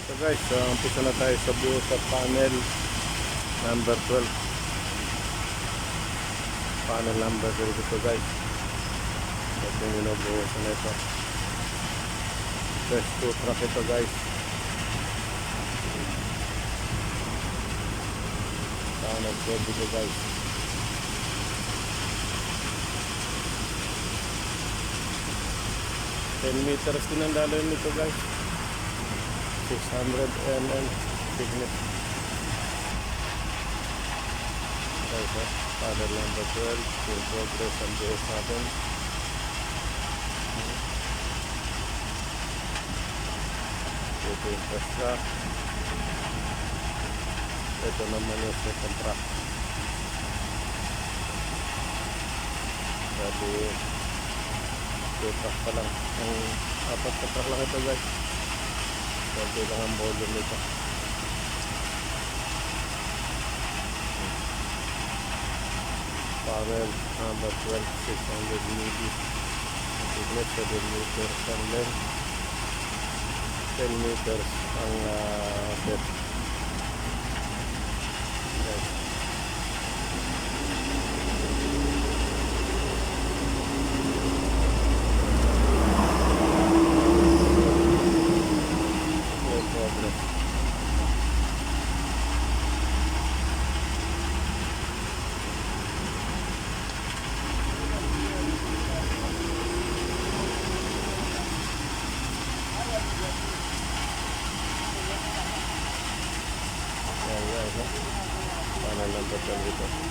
Ito guys, umpisa na tayo sa buo sa panel number 12. Panel number 12 ito guys. Ito yung binubuhusan na ito. First 2 truck ito guys. Panel 12 ito guys. $10 din ang lalim nito guys. 600 mm thickness. Guys, panel number 12 in progress ang buhos natin. Ito yung first truck. Ito naman yung second truck. Sabi 2 truck pa lang. Ang 4 na truck lang ito guys. Konti lang ang volume nito. Panel number 12, 600 mm. Thickness 7 meters ang length. 10 meters ang depth. Okay. Panel number 12 ito.